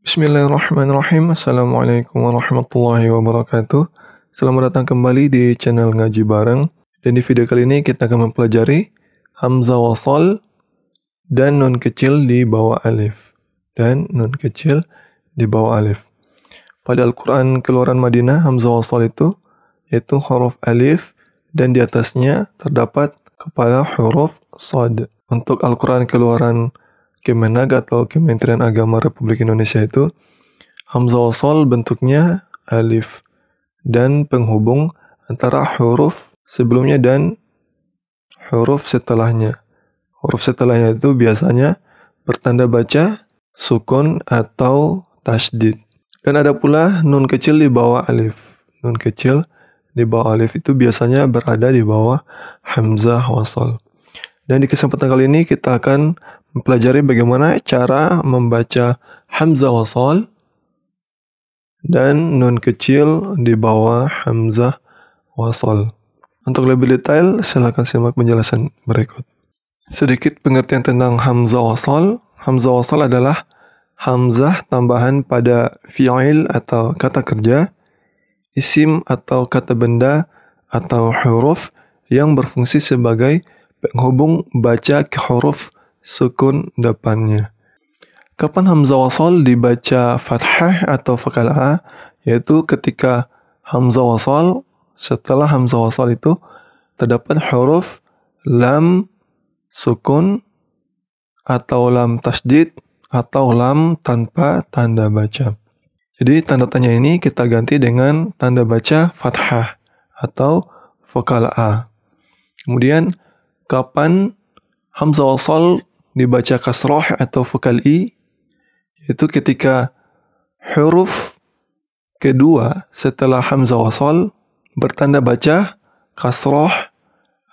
Bismillahirrahmanirrahim. Assalamualaikum warahmatullahi wabarakatuh. Selamat datang kembali di channel Ngaji Bareng. Dan di video kali ini kita akan mempelajari hamzah wasal dan nun kecil di bawah alif. Pada Al-Quran Keluaran Madinah, hamzah wasal itu yaitu huruf alif dan di atasnya terdapat kepala huruf shad. Untuk Al-Quran Keluaran Kemenag atau Kementerian Agama Republik Indonesia itu hamzah wasal bentuknya alif dan penghubung antara huruf sebelumnya dan huruf setelahnya. Huruf setelahnya itu biasanya bertanda baca sukun atau tasydid. Dan ada pula nun kecil di bawah alif. Nun kecil di bawah alif itu biasanya berada di bawah hamzah wasal. Dan di kesempatan kali ini kita akan mempelajari bagaimana cara membaca hamzah wasal dan nun kecil di bawah hamzah wasal. Untuk lebih detail, silakan simak penjelasan berikut. Sedikit pengertian tentang hamzah wasal. Hamzah wasal adalah hamzah tambahan pada fi'il atau kata kerja, isim atau kata benda, atau huruf yang berfungsi sebagai penghubung baca ke huruf sukun depannya. Kapan hamzah wasal dibaca fathah atau fakalah? Yaitu ketika hamzah wasal, setelah hamzah wasal itu terdapat huruf lam sukun atau lam tasydid atau lam tanpa tanda baca. Jadi tanda tanya ini kita ganti dengan tanda baca fathah atau fakalah. Kemudian kapan hamzah wasal dibaca kasroh atau vokal i, yaitu ketika huruf kedua setelah hamzah wasal bertanda baca kasroh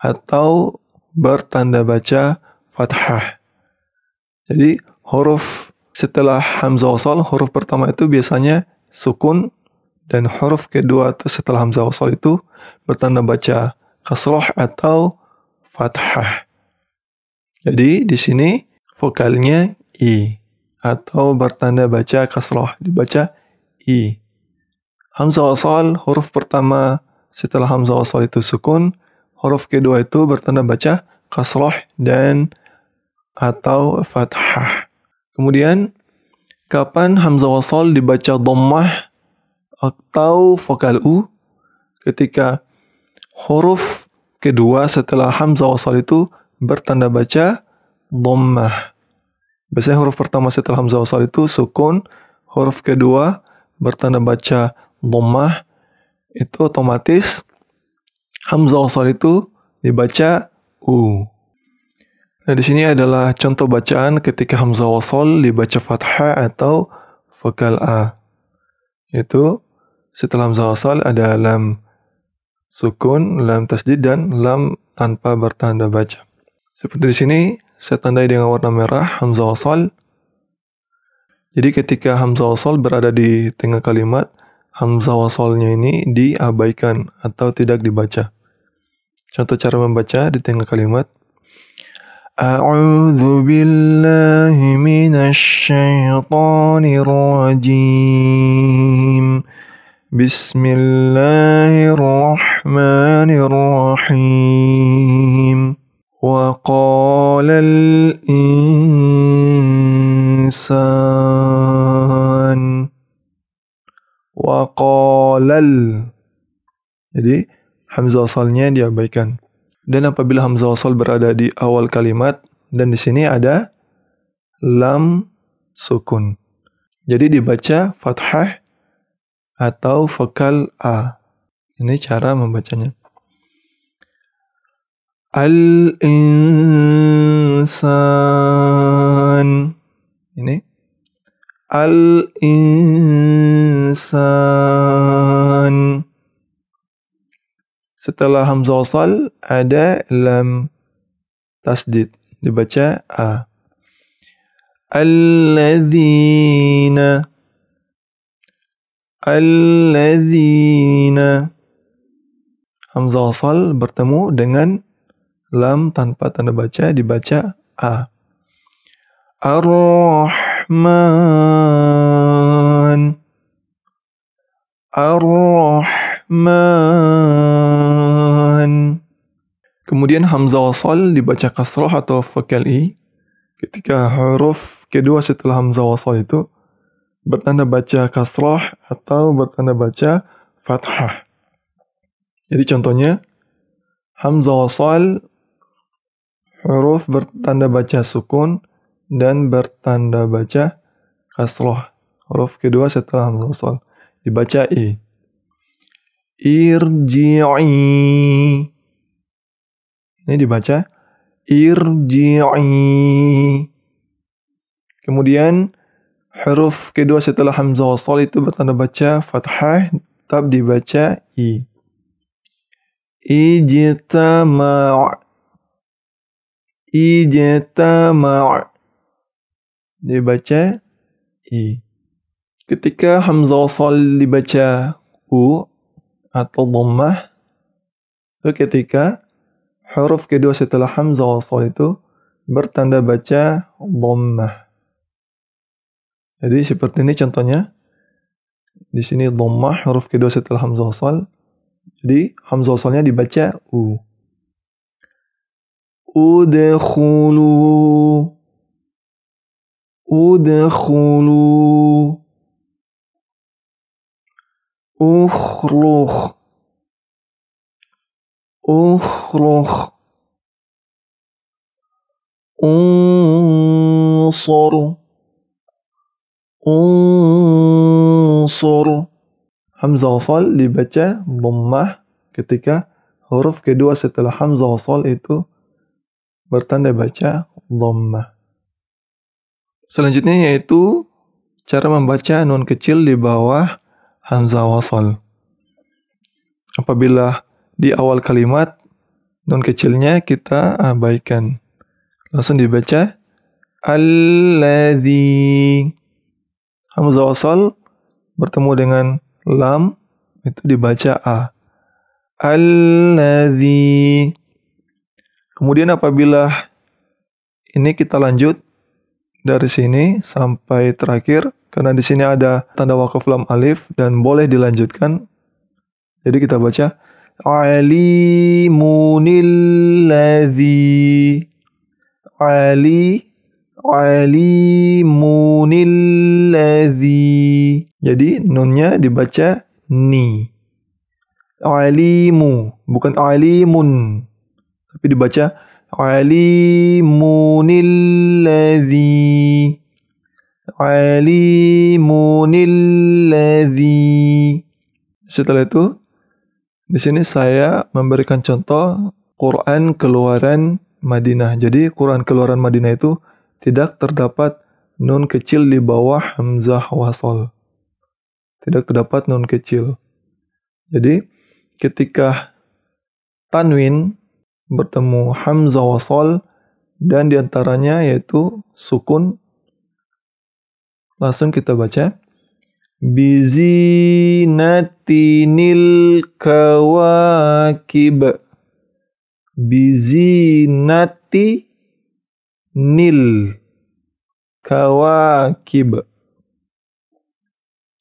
atau bertanda baca fathah. Jadi huruf setelah hamzah wasal, huruf pertama itu biasanya sukun dan huruf kedua setelah hamzah wasal itu bertanda baca kasroh atau fathah. Jadi di sini vokalnya i atau bertanda baca kasroh, dibaca i. Hamzah wasal huruf pertama setelah hamzah wasal itu sukun, huruf kedua itu bertanda baca kasroh dan atau fathah. Kemudian kapan hamzah wasal dibaca dhammah atau vokal u? Ketika huruf kedua setelah hamzah wasal itu bertanda baca dhammah. Biasanya huruf pertama setelah hamzah wasal itu sukun, huruf kedua bertanda baca dhammah, itu otomatis hamzah wasal itu dibaca u. Nah, di sini adalah contoh bacaan ketika hamzah wasal dibaca fathah atau vokal a. Yaitu setelah hamzah wasal ada lam sukun, lam tasydid dan lam tanpa bertanda baca. Seperti di sini saya tandai dengan warna merah hamzah wasal. Jadi ketika hamzah wasal berada di tengah kalimat, hamzah wasalnya ini diabaikan atau tidak dibaca. Contoh cara membaca di tengah kalimat. A'udzu billahi minasy syaithanir rajim. Bismillahirrahmanirrahim. Wa qalal insan. Wa qalal. Jadi hamzah wasalnya diabaikan. Dan apabila hamzah wasal berada di awal kalimat dan di sini ada lam sukun, jadi dibaca fathah atau vokal a. Ini cara membacanya. Al-insan. Ini al-insan. Setelah hamzah wasal ada lam tasydid, dibaca a. Alladzina. Alladzina. Hamzah wasal bertemu dengan lam tanpa tanda baca, dibaca a. Ar-Rahman. Ar-Rahman. Kemudian hamzah wasal dibaca kasroh atau fakal i ketika huruf kedua setelah hamzah wasal itu bertanda baca kasroh atau bertanda baca fathah. Jadi contohnya hamzah wasal huruf bertanda baca sukun dan bertanda baca kasroh. Huruf kedua setelah hamzah wasal dibaca i. Irji'i. Ini dibaca irji'i. Kemudian huruf kedua setelah hamzah wasal itu bertanda baca fathah, tetap dibaca i. Ijtama'. Ijtama'. Dibaca i. Ketika hamzah wasal dibaca u atau dhammah, itu ketika huruf kedua setelah hamzah wasal itu bertanda baca dhammah. Jadi seperti ini contohnya. Di sini dhammah huruf kedua setelah hamzah wasal. Jadi hamzah wasalnya dibaca u. Udkhulu. Udkhulu. Ukhrukh. Ukhrukh. Unsur. Unsur. Hamzah wasal dibaca dhammah ketika huruf kedua setelah hamzah wasal itu bertanda baca dhammah. Selanjutnya yaitu cara membaca nun kecil di bawah hamzah wasal. Apabila di awal kalimat nun kecilnya kita abaikan, langsung dibaca alladzi. Hamzah wasal bertemu dengan lam itu dibaca a. Alladzi. Kemudian apabila ini kita lanjut dari sini sampai terakhir, karena di sini ada tanda wakaf lam alif dan boleh dilanjutkan. Jadi kita baca alimunilladzi. Alimunilladzi. Jadi nunnya dibaca ni. Alimu, bukan alimun, tapi dibaca alimunilladzi. Alimunilladzi. Setelah itu, di sini saya memberikan contoh Quran keluaran Madinah. Jadi Quran keluaran Madinah itu tidak terdapat nun kecil di bawah hamzah wasal. Tidak terdapat nun kecil. Jadi ketika tanwin bertemu hamzah wasal dan diantaranya yaitu sukun, langsung kita baca bizinatinil kawakib. Bizinati nil kawakib.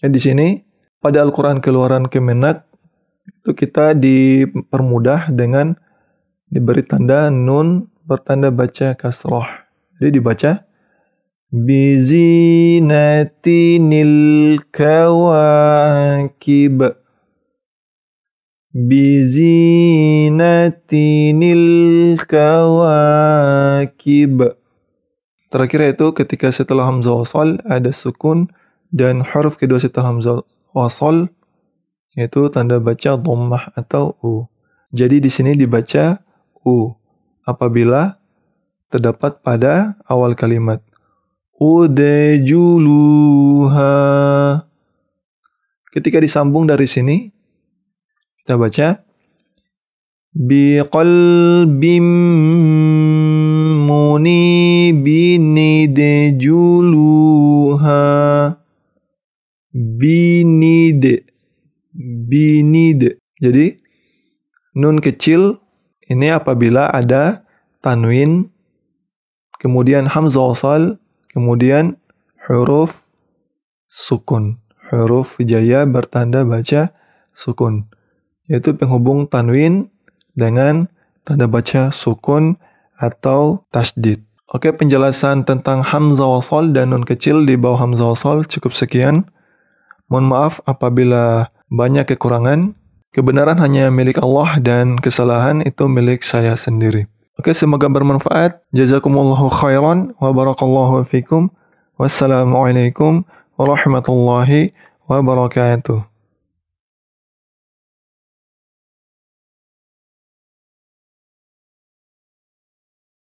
Di sini pada Al-Quran keluaran Kemenak itu kita dipermudah dengan diberi tanda nun bertanda baca kasroh. Jadi dibaca bizinatinil kawakib. Bizinatinil kawakib. Terakhir yaitu ketika setelah hamzah wasal ada sukun dan huruf kedua setelah hamzah wasal yaitu tanda baca dhammah atau u. Jadi di sini dibaca u apabila terdapat pada awal kalimat. Udjuluha. Ketika disambung dari sini kita baca biqalbim munibin idjuluha. Binid. Jadi nun kecil ini apabila ada tanwin, kemudian hamzah wasal, kemudian huruf sukun. huruf hijaiyah bertanda baca sukun, yaitu penghubung tanwin dengan tanda baca sukun atau tasydid. Oke, penjelasan tentang hamzah wasal dan nun kecil di bawah hamzah wasal cukup sekian. Mohon maaf apabila banyak kekurangan. Kebenaran hanya milik Allah dan kesalahan itu milik saya sendiri. Oke, semoga bermanfaat. Jazakumullahu khairan wa barakallahu fikum. Wassalamualaikum warahmatullahi wabarakatuh.